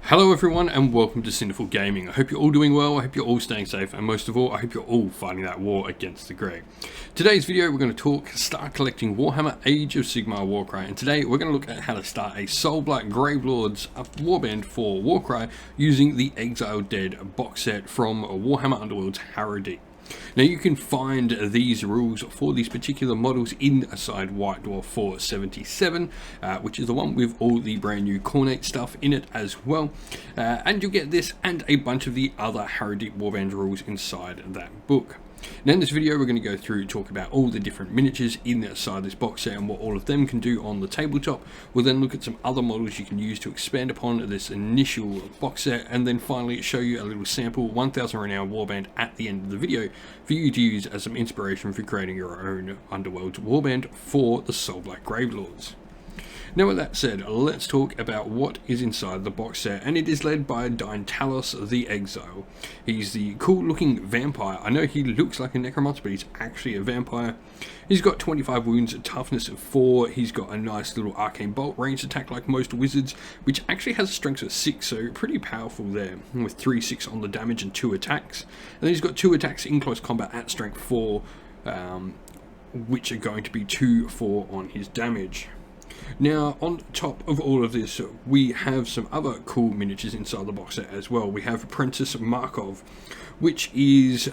Hello everyone and welcome to Sinful Gaming. I hope you're all doing well, I hope you're all staying safe, and most of all, I hope you're all fighting that war against the grey. Today's video we're going to start collecting Warhammer Age of Sigmar Warcry, and today we're going to look at how to start a Soulblight Gravelords warband for Warcry using the Exiled Dead box set from Warhammer Underworld's Harrowdeep. Now you can find these rules for these particular models inside White Dwarf 477, which is the one with all the brand new Cornate stuff in it as well. And you'll get this and a bunch of the other Harrowdeep Warband rules inside that book. Now in this video we're going to go through talk about all the different miniatures inside this box set and what all of them can do on the tabletop. We'll then look at some other models you can use to expand upon this initial box set, and then finally show you a little sample 1000 renown warband at the end of the video for you to use as some inspiration for creating your own Underworld warband for the Soulblight Gravelords. Now with that said, let's talk about what is inside the box set, and it is led by Talos the Exile. He's the cool looking vampire. I know he looks like a necromancer, but he's actually a vampire. He's got 25 wounds, toughness of 4, he's got a nice little arcane bolt, ranged attack like most wizards, which actually has a strength of 6, so pretty powerful there, with 3/6 on the damage and 2 attacks. And then he's got 2 attacks in close combat at strength 4, which are going to be 2/4 on his damage. Now, on top of all of this, we have some other cool miniatures inside the box set as well. We have Apprentice Markov, which is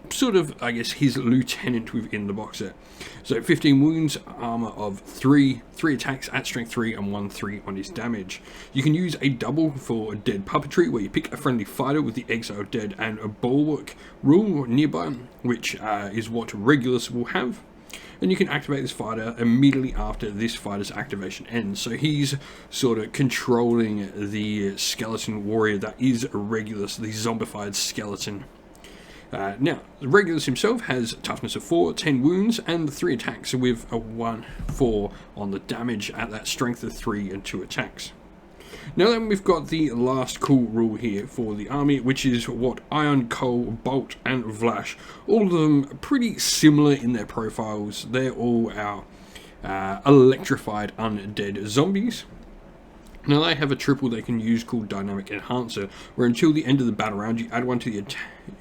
sort of, I guess, his lieutenant within the box set. So 15 wounds, armor of 3, 3 attacks at strength 3, and 1/3 on his damage. You can use a double for Dead Puppetry, where you pick a friendly fighter with the Exiled Dead and a Bulwark rule nearby, which is what Regulus will have. And you can activate this fighter immediately after this fighter's activation ends. So he's sort of controlling the skeleton warrior that is Regulus, the zombified skeleton. Now, Regulus himself has toughness of 4, 10 wounds, and 3 attacks with a 1/4 on the damage at that strength of 3 and 2 attacks. Now then, we've got the last cool rule here for the army, which is what Iron, Coal, Bolt, and Vlash. All of them pretty similar in their profiles. They're all our electrified undead zombies. Now they have a triple they can use called Dynamic Enhancer, where until the end of the battle round you add one to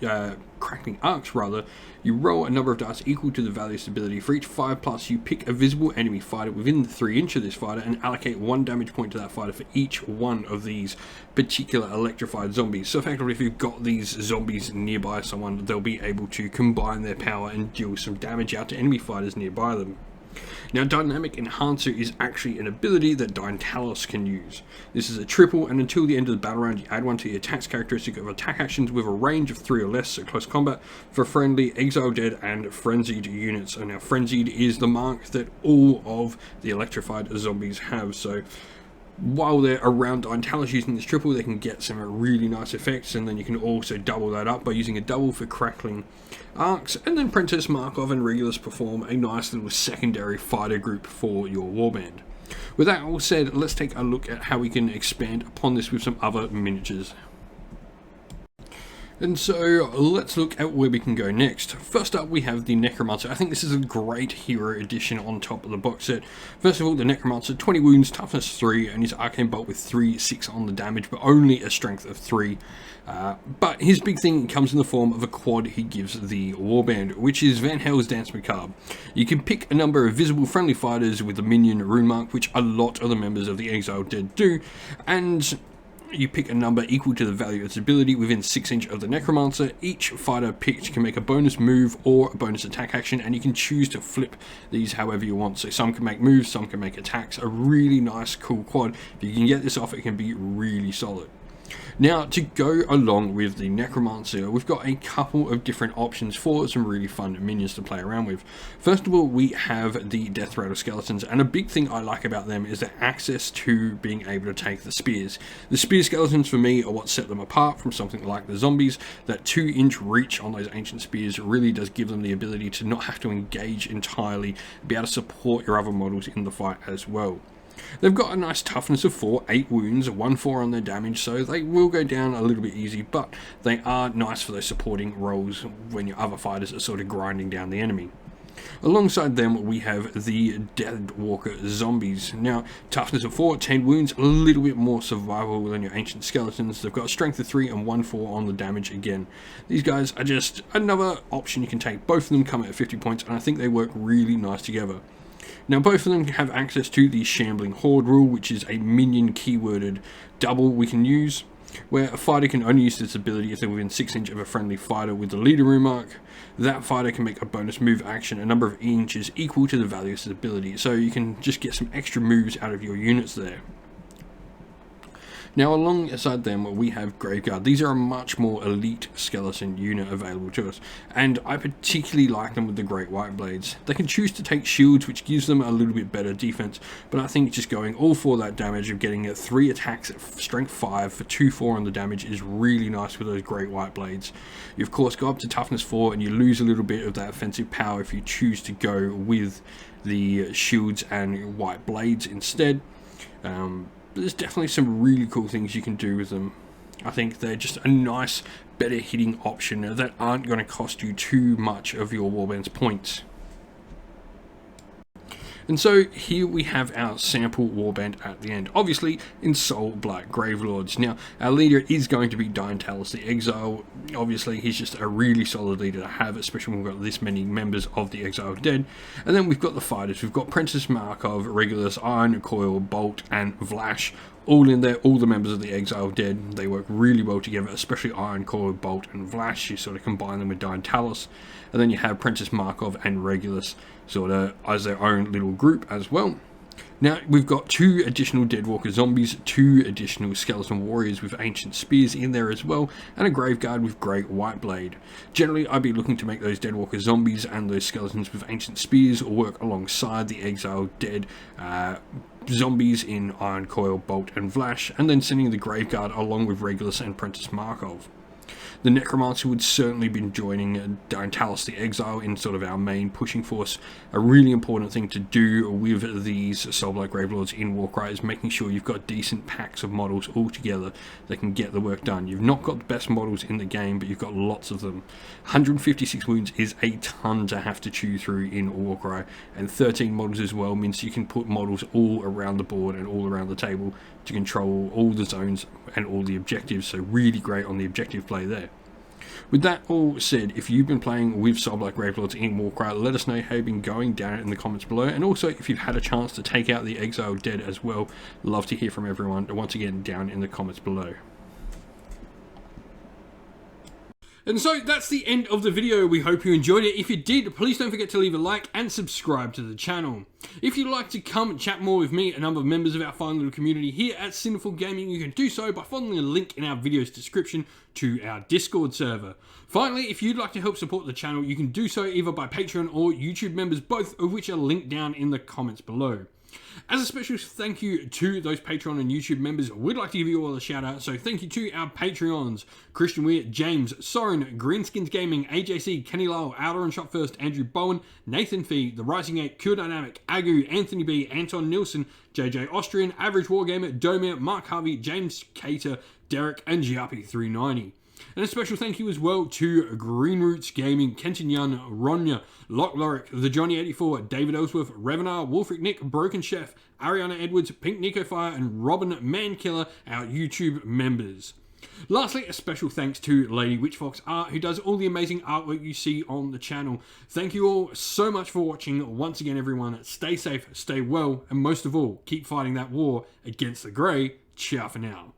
the crackling arcs rather, you roll a number of dice equal to the value of ability. For each 5+, you pick a visible enemy fighter within 3 inches of this fighter and allocate 1 damage point to that fighter for each one of these particular electrified zombies. So effectively, if you've got these zombies nearby someone, they'll be able to combine their power and deal some damage out to enemy fighters nearby them. Now, Dynamic Enhancer is actually an ability that Talos can use. This is a triple, and until the end of the battle round, you add one to the attack's characteristic of attack actions with a range of 3 or less, so close combat, for friendly, Exiled Dead, and Frenzied units. And now, Frenzied is the mark that all of the electrified zombies have, so while they're around Talos using this triple, they can get some really nice effects, and then you can also double that up by using a double for crackling arcs, and then Apprentice Markov and Regulus perform a nice little secondary fighter group for your warband. With that all said, let's take a look at how we can expand upon this with some other miniatures. And so, let's look at where we can go next. First up, we have the Necromancer. I think this is a great hero addition on top of the box set. First of all, the Necromancer, 20 wounds, toughness 3, and his arcane bolt with 3/6 on the damage, but only a strength of 3. But his big thing comes in the form of a quad he gives the warband, which is Van Hel's Dance Macabre. You can pick a number of visible friendly fighters with the minion rune mark, which a lot of the members of the Exiled Dead do, and you pick a number equal to the value of its ability within 6 inches of the Necromancer. Each fighter picked can make a bonus move or a bonus attack action, and you can choose to flip these however you want. So some can make moves, some can make attacks. A really nice, cool quad. If you can get this off, it can be really solid. Now, to go along with the Necromancer, we've got a couple of different options for some really fun minions to play around with. First of all, we have the Death Rattle Skeletons, and a big thing I like about them is their access to being able to take the spears. The spear skeletons, for me, are what set them apart from something like the zombies. That 2-inch reach on those ancient spears really does give them the ability to not have to engage entirely, be able to support your other models in the fight as well. They've got a nice toughness of 4, 8 wounds, 1/4 on their damage, so they will go down a little bit easy, but they are nice for those supporting roles when your other fighters are sort of grinding down the enemy. Alongside them, we have the Deadwalker Zombies. Now, toughness of 4, 10 wounds, a little bit more survival than your ancient skeletons. They've got a strength of 3 and 1/4 on the damage again. These guys are just another option you can take. Both of them come at 50 points, and I think they work really nice together. Now, both of them have access to the Shambling Horde rule, which is a minion keyworded double we can use, where a fighter can only use this ability if they're within 6 inches of a friendly fighter with the leader room mark. That fighter can make a bonus move action a number of inches equal to the value of this ability, so you can just get some extra moves out of your units there. Now, alongside them, we have Graveguard. These are a much more elite skeleton unit available to us, and I particularly like them with the Great White Blades. They can choose to take shields, which gives them a little bit better defense, but I think just going all for that damage of getting 3 attacks at strength 5 for 2/4 on the damage is really nice with those Great White Blades. You, of course, go up to toughness 4, and you lose a little bit of that offensive power if you choose to go with the shields and white blades instead. But there's definitely some really cool things you can do with them. I think they're just a nice, better hitting option that aren't going to cost you too much of your Warband's points. And so here we have our sample warband at the end, obviously in Soul Blight Gravelords. Now, our leader is going to be Talos the Exile. Obviously, he's just a really solid leader to have, especially when we've got this many members of the Exiled Dead. And then we've got the fighters. We've got Princess Markov, Regulus, Iron Coil, Bolt, and Vlash. All in there, all the members of the Exiled Dead. They work really well together, especially Iron Coil, Bolt, and Vlash. You sort of combine them with Talos. And then you have Princess Markov and Regulus sort of as their own little group as well. Now, we've got 2 additional Deadwalker Zombies, 2 additional Skeleton Warriors with Ancient Spears in there as well, and a Graveguard with Great White Blade. Generally, I'd be looking to make those Deadwalker Zombies and those Skeletons with Ancient Spears work alongside the Exiled Dead Zombies in Iron Coil, Bolt, and Vlash, and then sending the Graveguard along with Regulus and Princess Markov. The Necromancer would certainly be joining Talos the Exile in sort of our main pushing force. A really important thing to do with these Soulblight Gravelords in Warcry is making sure you've got decent packs of models all together that can get the work done. You've not got the best models in the game, but you've got lots of them. 156 wounds is a ton to have to chew through in Warcry, and 13 models as well means you can put models all around the board and all around the table to control all the zones and all the objectives, so really great on the objective play there. With that all said, if you've been playing with Soulblight Gravelords in Warcry, let us know how you've been going down in the comments below, and also if you've had a chance to take out the Exiled Dead as well. Love to hear from everyone, once again down in the comments below. And so that's the end of the video. We hope you enjoyed it. If you did, please don't forget to leave a like and subscribe to the channel. If you'd like to come and chat more with me, a number of members of our fine little community here at Sinful Gaming, you can do so by following the link in our video's description to our Discord server. Finally, if you'd like to help support the channel, you can do so either by Patreon or YouTube members, both of which are linked down in the comments below. As a special thank you to those Patreon and YouTube members, we'd like to give you all a shout out. So thank you to our Patreons: Christian Weir, James, Soren, Greenskins Gaming, AJC, Kenny Lyle, Outer and Shot First, Andrew Bowen, Nathan Fee, The Rising 8, Cure Dynamic, Agu, Anthony B, Anton Nilsson, JJ Austrian, Average Wargamer, Domir, Mark Harvey, James Cater, Derek, and Giappi390. And a special thank you as well to Green Roots Gaming, Kenton Yun, Ronya, Lock Lorick, The Johnny84, David Ellsworth, Revenar, Wolfric Nick, Broken Chef, Ariana Edwards, Pink Nico Fire, and Robin Mankiller, our YouTube members. Lastly, a special thanks to Lady Witchfox Art, who does all the amazing artwork you see on the channel. Thank you all so much for watching. Once again, everyone, stay safe, stay well, and most of all, keep fighting that war against the grey. Ciao for now.